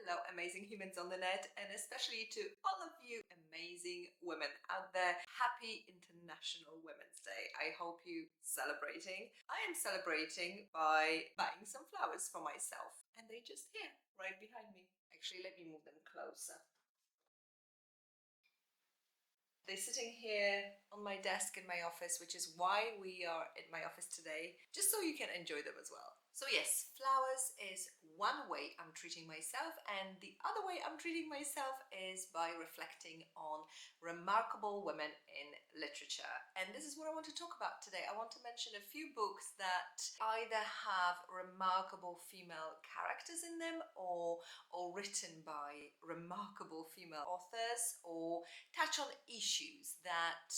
Hello, amazing humans on the net, and especially to all of you amazing women out there. Happy International Women's Day. I hope you celebrating. I am celebrating by buying some flowers for myself, and they're just here, right behind me. Actually, let me move them closer. They're sitting here on my desk in my office, which is why we are in my office today, just so you can enjoy them as well. So yes, flowers is one way I'm treating myself, and the other way I'm treating myself is by reflecting on remarkable women in literature. And this is what I want to talk about today. I want to mention a few books that either have remarkable female characters in them or written by remarkable female authors, or touch on issues that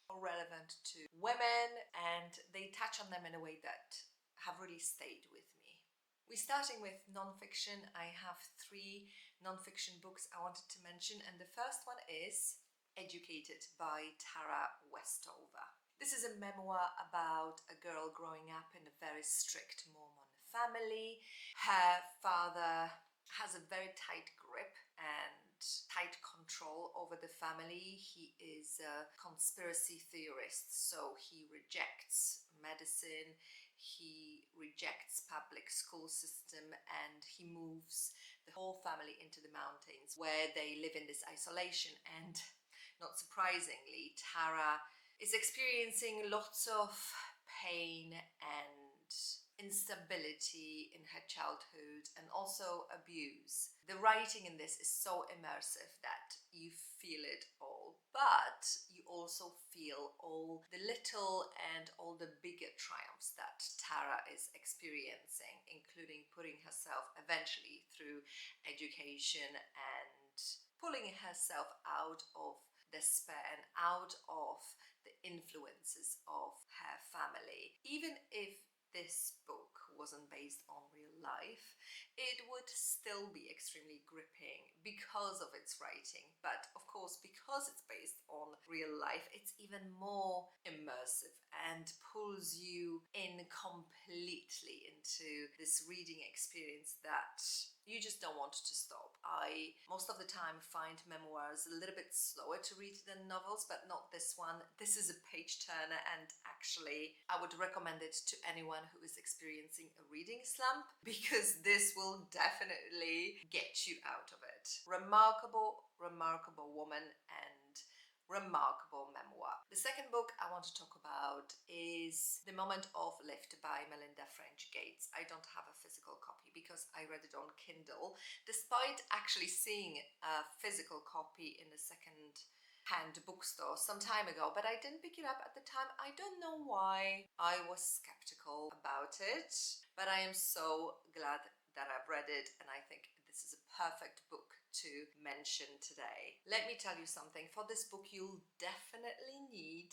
are relevant to women, and they touch on them in a way that have really stayed with me. We're starting with non-fiction. I have 3 non-fiction books I wanted to mention, and the first one is Educated by Tara Westover. This is a memoir about a girl growing up in a very strict Mormon family. Her father has a very tight grip and tight control over the family. He is a conspiracy theorist, so he rejects medicine, he rejects public school system, and he moves the whole family into the mountains where they live in this isolation. And not surprisingly, Tara is experiencing lots of pain and instability in her childhood, and also abuse. The writing in this is so immersive that you feel it all, but you also feel all the little and all the bigger triumphs that Tara is experiencing, including putting herself eventually through education and pulling herself out of despair and out of the influences of her family. Even if this book wasn't based on real life, it would still be extremely gripping because of its writing. But of course, because it's based on real life, it's even more immersive and pulls you in completely into this reading experience that you just don't want to stop. I most of the time find memoirs a little bit slower to read than novels, but not this one. This is a page turner, and actually I would recommend it to anyone who is experiencing a reading slump, because this will definitely get you out of it. Remarkable woman and remarkable memoir. The second book I want to talk about is The Moment of Lift by Melinda French Gates. I don't have a physical copy because I read it on Kindle, despite actually seeing a physical copy in a second-hand bookstore some time ago, but I didn't pick it up at the time. I don't know why. I was skeptical about it, but I am so glad that I've read it, and I think this is a perfect book to mention today. Let me tell you something. For this book, you'll definitely need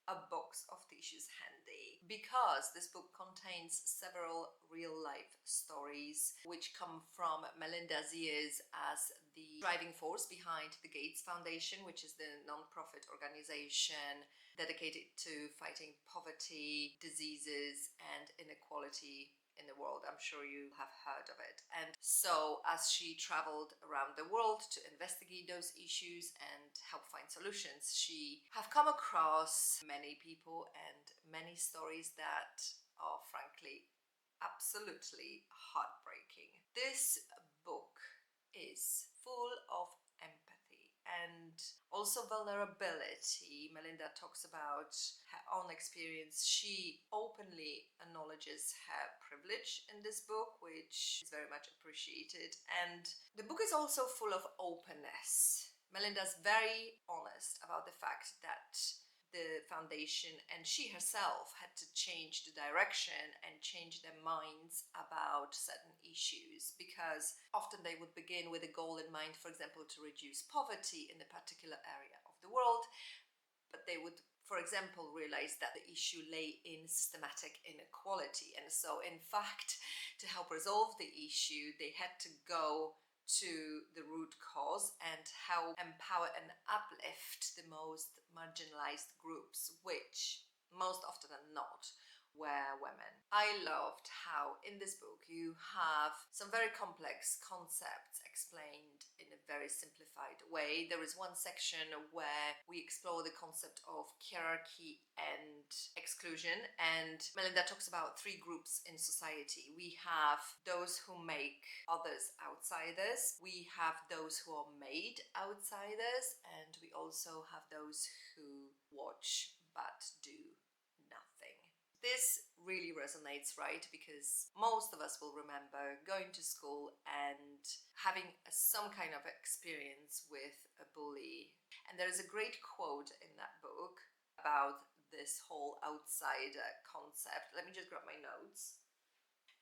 a box of tissues handy, because this book contains several real-life stories which come from Melinda's years as the driving force behind the Gates Foundation, which is the non-profit organization dedicated to fighting poverty, diseases, and inequality in the world. I'm sure you have heard of it. And so as she traveled around the world to investigate those issues and help find solutions, she have come across many people and many stories that are frankly absolutely heartbreaking. This book is full of empathy and also vulnerability. Melinda talks about her own experience. She openly acknowledges her privilege in this book, which is very much appreciated. And the book is also full of openness. Melinda's very honest about the fact that the foundation and she herself had to change the direction and change their minds about certain issues, because often they would begin with a goal in mind, for example, to reduce poverty in a particular area of the world, but they would, for example, realize that the issue lay in systematic inequality. And so, in fact, to help resolve the issue, they had to go to the root cause and help empower and uplift the most marginalized groups, which most often than not were women. I loved how in this book you have some very complex concepts explained in a very simplified way. There is one section where we explore the concept of hierarchy and exclusion, and Melinda talks about three groups in society. We have those who make others outsiders, we have those who are made outsiders, and we also have those who watch but do nothing. This really resonates, right? Because most of us will remember going to school and having some kind of experience with a bully. And there's a great quote in that book about this whole outsider concept. Let me just grab my notes.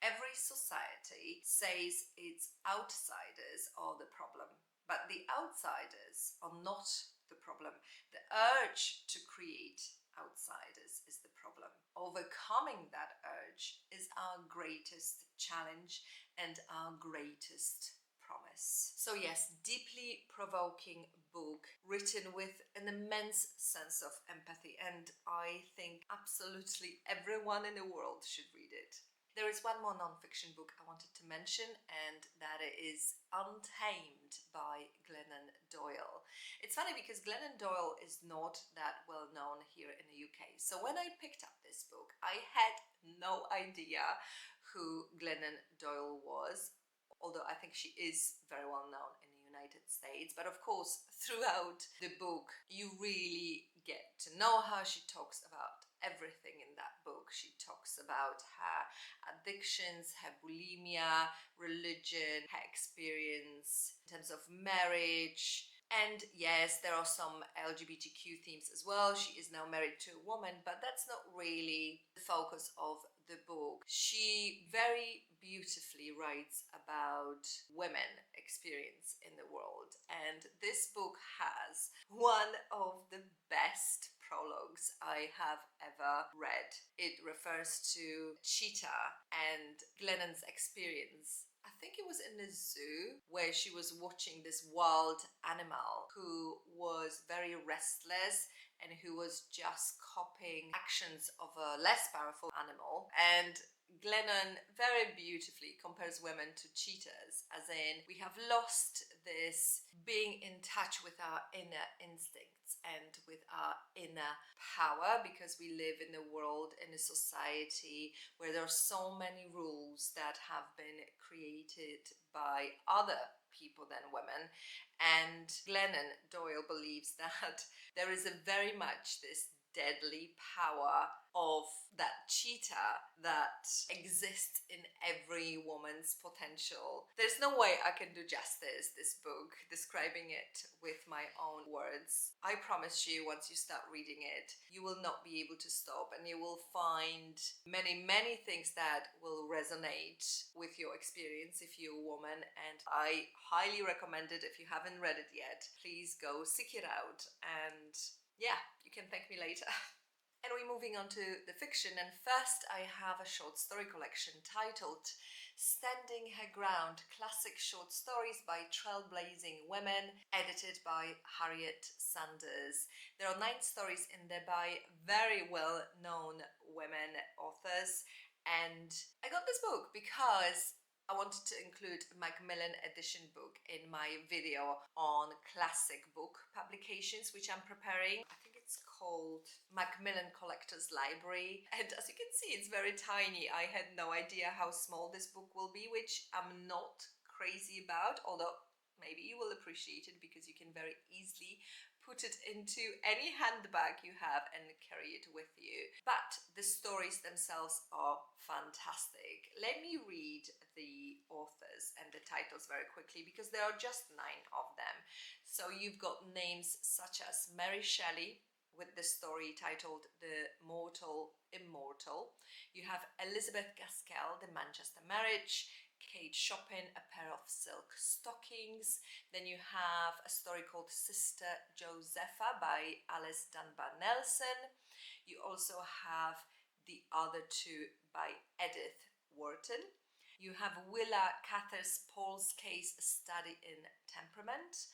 Every society says its outsiders are the problem, but the outsiders are not the problem. The urge to create outsiders is the problem. Overcoming that urge is our greatest challenge and our greatest promise. So yes, deeply provoking book written with an immense sense of empathy, and I think absolutely everyone in the world should read it. There is one more non-fiction book I wanted to mention, and that is Untamed by Glennon Doyle. It's funny because Glennon Doyle is not that well known here in the UK. So when I picked up this book, I had no idea who Glennon Doyle was, although I think she is very well known in the United States. But of course, throughout the book, you really get to know her. She talks about everything in that book. She talks about her addictions, her bulimia, religion, her experience in terms of marriage. And yes, there are some LGBTQ themes as well. She is now married to a woman, but that's not really the focus of the book. She very beautifully writes about women experience in the world, and this book has one of the best prologues I have ever read. It refers to Cheetah and Glennon's experience. I think it was in a zoo where she was watching this wild animal who was very restless and who was just copying actions of a less powerful animal. And Glennon very beautifully compares women to cheetahs, as in we have lost this being in touch with our inner instincts and with our inner power, because we live in a world, in a society where there are so many rules that have been created by other people than women. And Glennon Doyle believes that there is a very much this deadly power of that cheetah that exists in every woman's potential. There's no way I can do justice this book, describing it with my own words. I promise you, once you start reading it, you will not be able to stop, and you will find many things that will resonate with your experience if you're a woman. And I highly recommend it. If you haven't read it yet, please go seek it out, and yeah, you can thank me later. And we're moving on to the fiction, and first I have a short story collection titled Standing Her Ground, Classic Short Stories by Trailblazing Women, edited by Harriet Sanders. There are 9 stories in there by very well-known women authors, and I got this book because I wanted to include a Macmillan edition book in my video on classic book publications, which I'm preparing. I think it's called Macmillan Collector's Library, and as you can see, it's very tiny. I had no idea how small this book will be, which I'm not crazy about, although maybe you will appreciate it because you can very easily put it into any handbag you have and carry it with you. But the stories themselves are fantastic. Let me read the authors and the titles very quickly, because there are just 9 of them. So you've got names such as Mary Shelley with the story titled The Mortal Immortal. You have Elizabeth Gaskell, The Manchester Marriage, Kate Chopin, A Pair of Silk Stockings. Then you have a story called Sister Josepha by Alice Dunbar Nelson. You also have the other 2 by Edith Wharton. You have Willa Cather's Paul's Case, A Study in Temperament.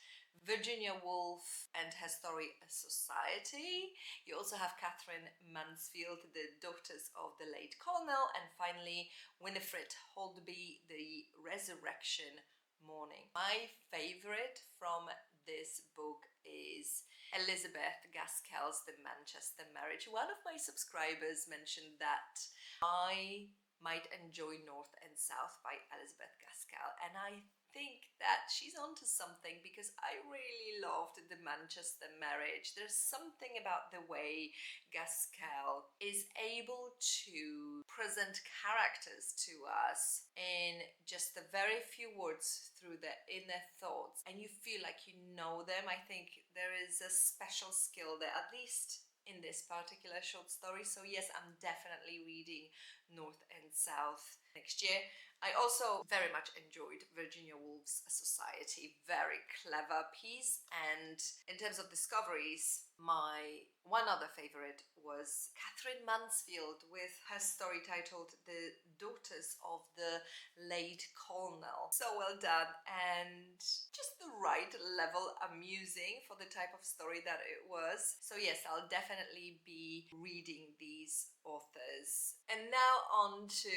Virginia Woolf and her story A Society. You also have Catherine Mansfield, The Daughters of the Late Colonel, and finally Winifred Holdsby, The Resurrection morning. My favorite from this book is Elizabeth Gaskell's The Manchester Marriage. One of my subscribers mentioned that I might enjoy North and South by Elizabeth Gaskell, and I think that she's onto something because I really loved The Manchester Marriage. There's something about the way Gaskell is able to present characters to us in just the very few words through their inner thoughts, and you feel like you know them. I think there is a special skill there, at least in this particular short story. So yes, I'm definitely reading North and South next year. I also very much enjoyed Virginia Woolf's Society. Very clever piece. And in terms of discoveries, my one other favorite was Catherine Mansfield with her story titled The Daughters of the Late Colonel. So well done, and just the right level amusing for the type of story that it was. So yes, I'll definitely be reading these authors. And now on to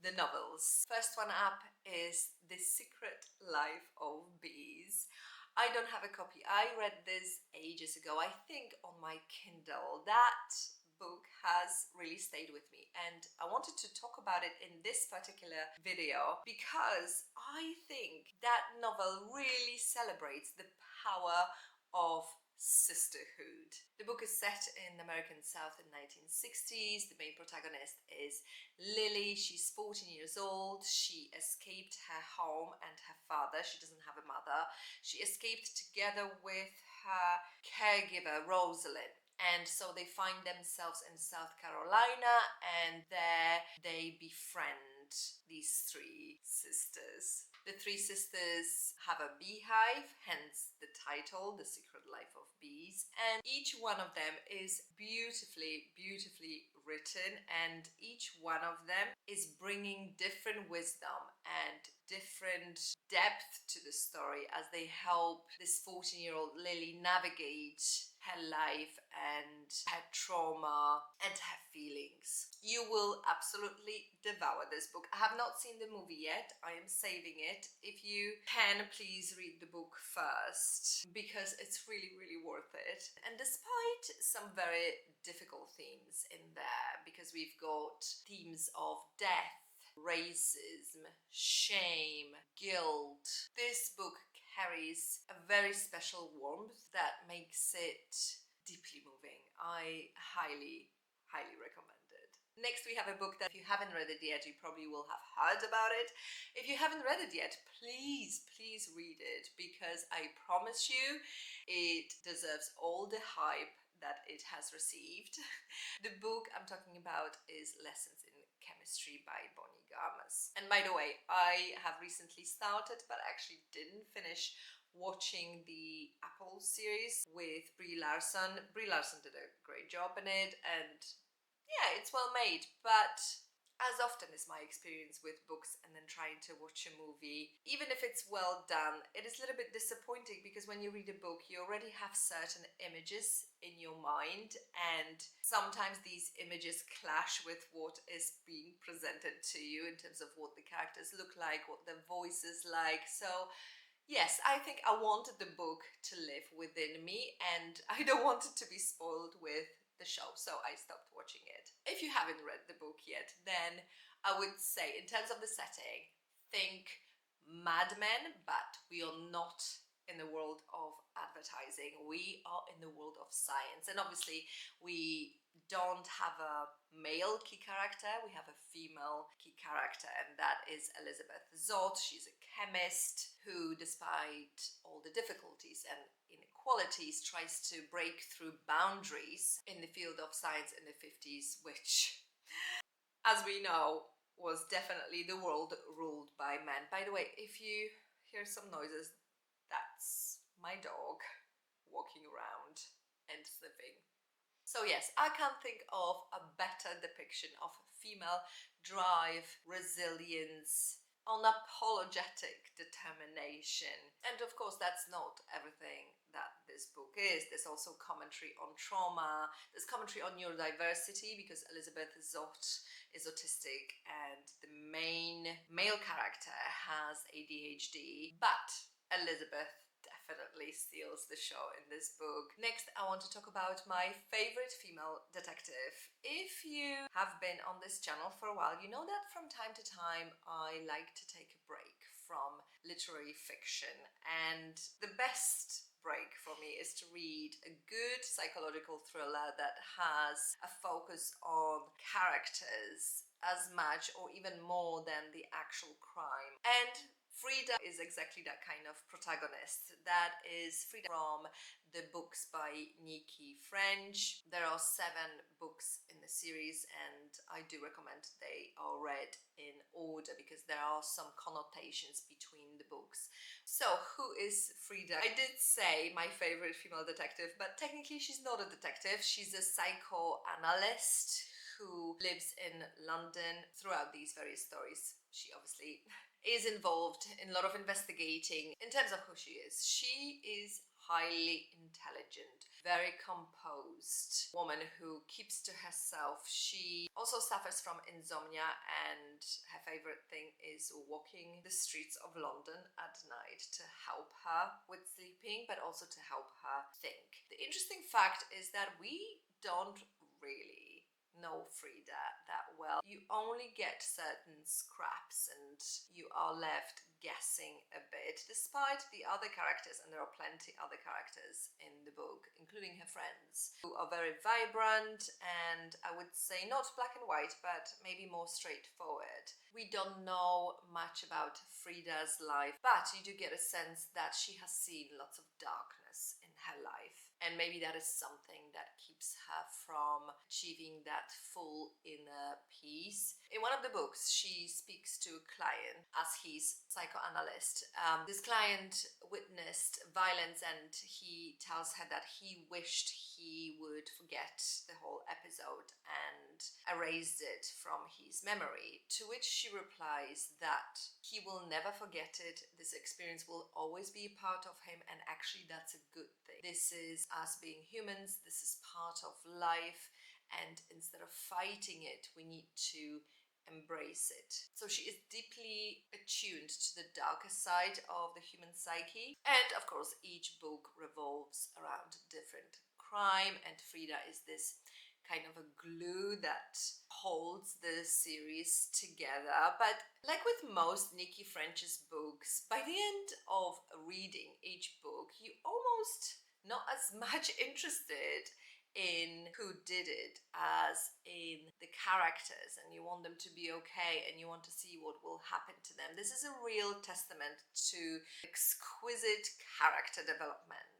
the novels. First one up is The Secret Life of Bees. I don't have a copy. I read this ages ago, I think on my Kindle. That book has really stayed with me, and I wanted to talk about it in this particular video because I think that novel really celebrates the power of sisterhood. The book is set in the American South in 1960s. The main protagonist is Lily. She's 14 years old. She escaped her home and her father. She doesn't have a mother. She escaped together with her caregiver, Rosalind. And so they find themselves in South Carolina, and there they befriend these three sisters. The three sisters have a beehive, hence the title, The Secret Life of Bees. And each one of them is beautifully, beautifully written, and each one of them is bringing different wisdom and different depth to the story as they help this 14-year-old Lily navigate her life and her trauma and her feelings. You will absolutely devour this book. I have not seen the movie yet. I am saving it. If you can, please read the book first because it's really, really worth it. And despite some very difficult themes in there, because we've got themes of death, racism, shame, guilt, this book carries a very special warmth that makes it deeply moving. I highly, highly recommend it. Next, we have a book that if you haven't read it yet, you probably will have heard about it. If you haven't read it yet, please, please read it because I promise you it deserves all the hype that it has received. The book I'm talking about is Lessons in Chemistry by Garmus. And by the way, I have recently started but actually didn't finish watching the Apple series with Brie Larson. Brie Larson did a great job in it, and yeah, it's well made, but as often is my experience with books and then trying to watch a movie, even if it's well done, it is a little bit disappointing because when you read a book, you already have certain images in your mind, and sometimes these images clash with what is being presented to you in terms of what the characters look like, what their voice is like. So yes, I think I wanted the book to live within me, and I don't want it to be spoiled with the show, so I stopped watching it. If you haven't read the book yet, then I would say, in terms of the setting, think Mad Men, but we are not in the world of advertising. We are in the world of science, and obviously we don't have a male key character, we have a female key character, and that is Elizabeth Zott. She's a chemist who, despite all the difficulties and inequalities, tries to break through boundaries in the field of science in the 50s, which, as we know, was definitely the world ruled by men. By the way, if you hear some noises, that's my dog walking around and sniffing. So yes, I can't think of a better depiction of female drive, resilience, unapologetic determination. And of course, that's not everything that this book is. There's also commentary on trauma, there's commentary on neurodiversity, because Elizabeth Zott is autistic and the main male character has ADHD, but Elizabeth definitely steals the show in this book. Next, I want to talk about my favorite female detective. If you have been on this channel for a while, you know that from time to time I like to take a break from literary fiction, and the best break for me is to read a good psychological thriller that has a focus on characters as much or even more than the actual crime. And Frieda is exactly that kind of protagonist. That is Frieda from the books by Nicci. There are 7 books in the series, and I do recommend they are read in order because there are some connotations between the books. So, who is Frieda? I did say my favorite female detective, but technically she's not a detective. She's a psychoanalyst who lives in London throughout these various stories. She obviously is involved in a lot of investigating in terms of who she is. She is highly intelligent, very composed woman who keeps to herself. She also suffers from insomnia, and her favorite thing is walking the streets of London at night to help her with sleeping, but also to help her think. The interesting fact is that we don't really know Frieda that well. You only get certain scraps and you are left guessing a bit, despite the other characters, and there are plenty other characters in the book, including her friends, who are very vibrant and I would say not black and white, but maybe more straightforward. We don't know much about Frieda's life, but you do get a sense that she has seen lots of darkness in her life. And maybe that is something that keeps her from achieving that full inner peace. In one of the books, she speaks to Klein as his psychoanalyst. This client witnessed violence and he tells her that he wished he would forget the whole episode and erase it from his memory, to which she replies that he will never forget it. This experience will always be a part of him, and actually that's a good thing. This is us being humans, this is part of life, and instead of fighting it, we need to embrace it. So she is deeply attuned to the darker side of the human psyche, and of course each book revolves around different crime, and Frieda is this kind of a glue that holds the series together. But like with most Nicci French's books, by the end of reading each book, you almost not as much interested in who did it as in the characters, and you want them to be okay and you want to see what will happen to them. This is a real testament to exquisite character development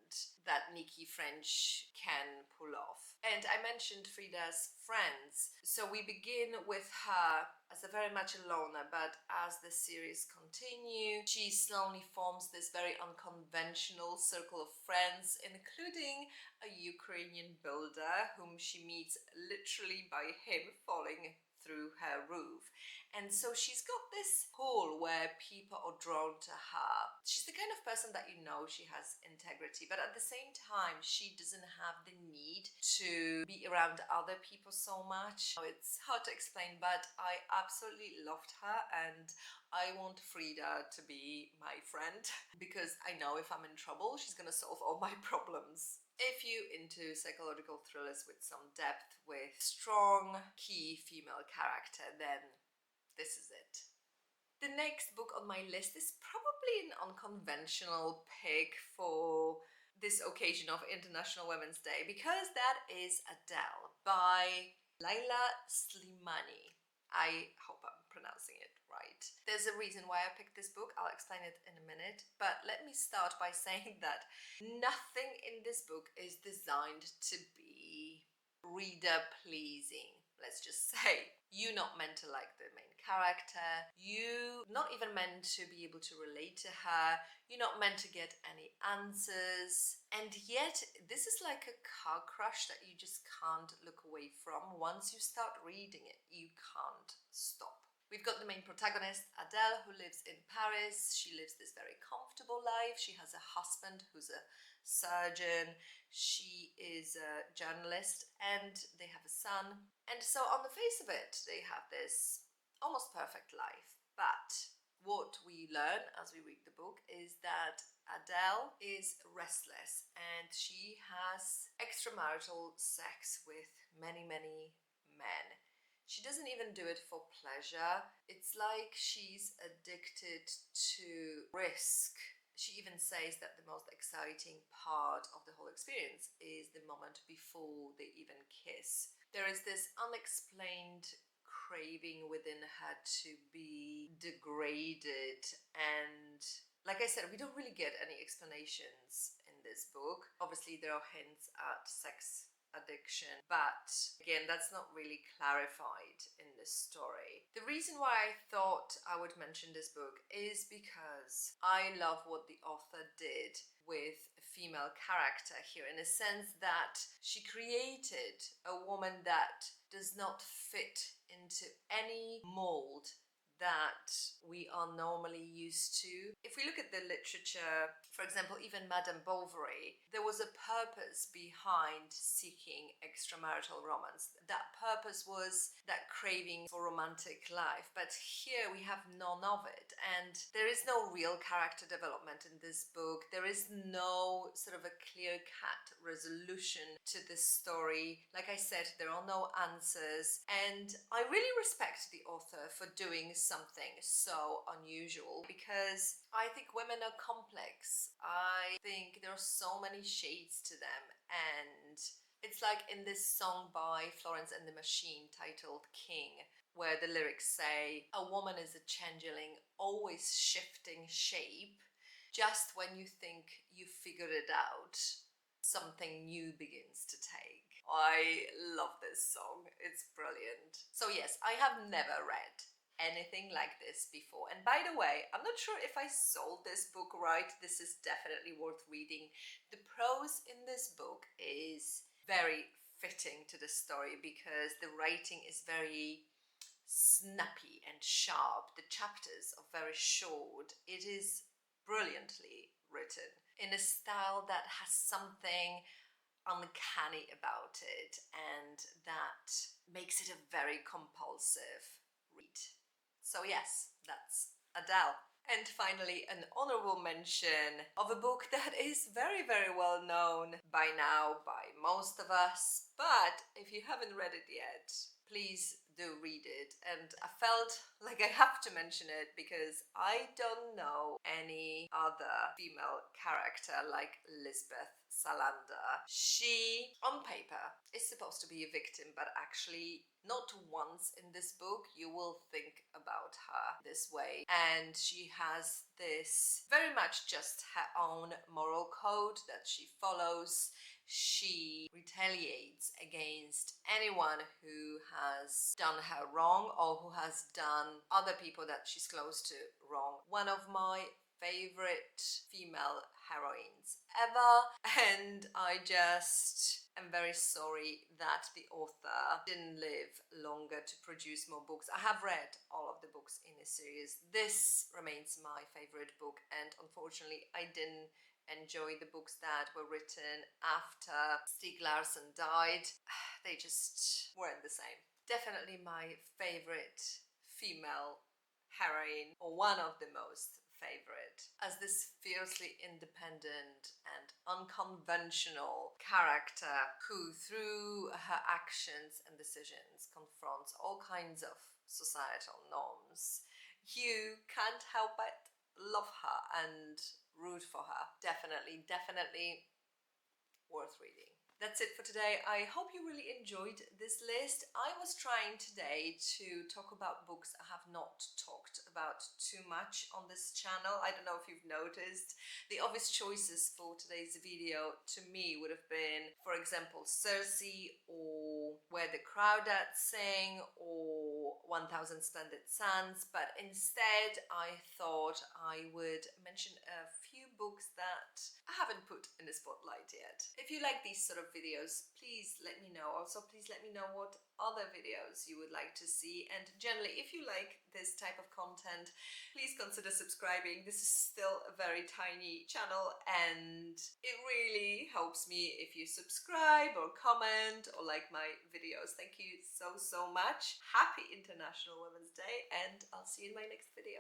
that Nicci French can pull off. And I mentioned Frieda's friends. So we begin with her as a very much a loner, but as the series continues, she slowly forms this very unconventional circle of friends, including a Ukrainian builder whom she meets literally by him falling through her roof. And so she's got this pull where people are drawn to her. She's the kind of person that you know she has integrity, but at the same time she doesn't have the need to be around other people so much. It's hard to explain, but I absolutely loved her and I want Frieda to be my friend because I know if I'm in trouble she's gonna solve all my problems. If you into psychological thrillers with some depth, with strong key female character, then this is it. The next book on my list is probably an unconventional pick for this occasion of International Women's Day, because that is Adele by Leila Slimani. I hope I'm pronouncing it right. There's a reason why I picked this book. I'll explain it in a minute, but let me start by saying that nothing in this book is designed to be reader pleasing. Let's just say you're not meant to like the main character, you're not even meant to be able to relate to her, you're not meant to get any answers, and yet this is like a car crush that you just can't look away from. Once you start reading it, you can't stop. We've got the main protagonist, Adele, who lives in Paris. She lives this very comfortable life. She has a husband who's a surgeon. She is a journalist, and they have a son. And so on the face of it, they have this almost perfect life. But what we learn as we read the book is that Adele is restless and she has extramarital sex with many, many men. She doesn't even do it for pleasure. It's like she's addicted to risk. She even says that the most exciting part of the whole experience is the moment before they even kiss. There is this unexplained craving within her to be degraded, and like I said, we don't really get any explanations in this book. Obviously, there are hints at sex addiction, but again, that's not really clarified in this story. The reason why I thought I would mention this book is because I love what the author did with a female character here, in a sense that she created a woman that does not fit into any mold that we are normally used to. If we look at the literature, for example, even Madame Bovary, there was a purpose behind seeking extramarital romance. That purpose was that craving for romantic life, but here we have none of it, and there is no real character development in this book. There is no sort of a clear-cut resolution to this story. Like I said, there are no answers, and I really respect the author for doing something so unusual, because I think women are complex. I think there are so many shades to them, and it's like in this song by Florence and the Machine titled King, where the lyrics say, "A woman is a changeling, always shifting shape. Just when you think you figured it out, something new begins to take." I love this song. It's brilliant. So yes, I have never read anything like this before. And by the way, I'm not sure if I sold this book right. This is definitely worth reading. The prose in this book is very fitting to the story because the writing is very snappy and sharp. The chapters are very short. It is brilliantly written in a style that has something uncanny about it, and that makes it a very compulsive read. So yes, that's Adele. And finally, an honorable mention of a book that is very, very well known by now by most of us, but if you haven't read it yet, please do read it. And I felt like I have to mention it because I don't know any other female character like Lisbeth Salander. She, on paper, is supposed to be a victim, but actually not once in this book you will think about her this way. And she has this very much just her own moral code that she follows. She retaliates against anyone who has done her wrong or who has done other people that she's close to wrong. One of my favorite female heroines ever, and I just am very sorry that the author didn't live longer to produce more books. I have read all of the books in a series. This remains my favorite book, and unfortunately I didn't enjoy the books that were written after Stieg Larson died. They just weren't the same. Definitely my favorite female heroine, or one of the most favorite, as this fiercely independent and unconventional character who, through her actions and decisions, confronts all kinds of societal norms. You can't help but love her and root for her. Definitely, definitely worth reading. That's it for today. I hope you really enjoyed this list. I was trying today to talk about books I have not talked about too much on this channel. I don't know if you've noticed. The obvious choices for today's video to me would have been, for example, Circe, or Where the Crawdads Sing, or 1000 Splendid Suns, but instead I thought I would mention a few books that I haven't put in the spotlight yet. If you like these sort of videos, please let me know. Also, please let me know what other videos you would like to see. And generally, if you like this type of content, please consider subscribing. This is still a very tiny channel and it really helps me if you subscribe or comment or like my videos. Thank you so much. Happy International Women's Day, and I'll see you in my next video.